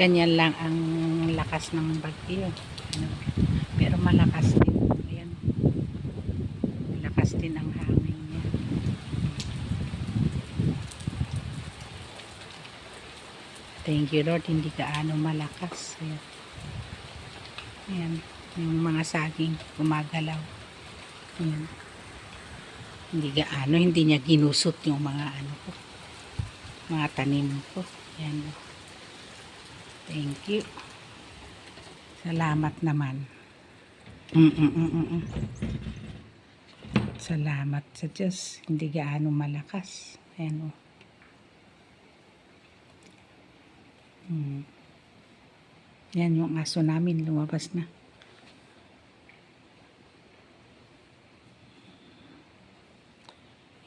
Ganyan lang ang lakas ng bagyo. Ano, pero malakas din. Ayan. Malakas din ang hangin niya. Thank you Lord, hindi gaano malakas. Ayan. Ayan. Yung mga saging gumagalaw. Ayan. Hindi gaano, hindi niya ginusot yung mga ano ko. Mga tanim ko. Ayan. Thank you. Salamat naman. Salamat sa Diyos. Hindi gaano malakas. Ayan o. Yan yung aso namin. Lumabas na.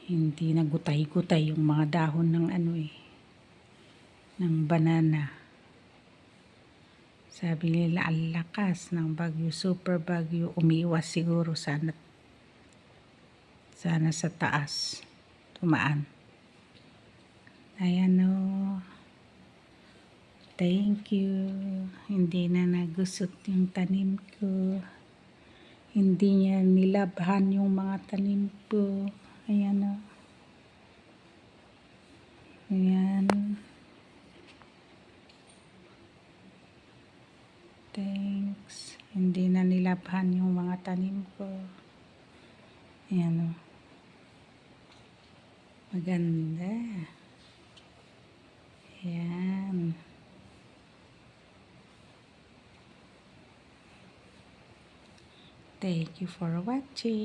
Hindi nagutay-gutay yung mga dahon ng ano eh. Ng banana. Sabi nila ang lakas ng bagyo. Super bagyo. Umiwas siguro sana. Sana sa taas. Tumaan. Ayan o. Thank you. Hindi na nagusot yung tanim ko. Hindi niya nilabhan yung mga tanim ko. Ayan o. Ayan. Thanks. Hindi na nilabhan yung mga tanim ko. Ayan o. Maganda. Ayan. Thank you for watching.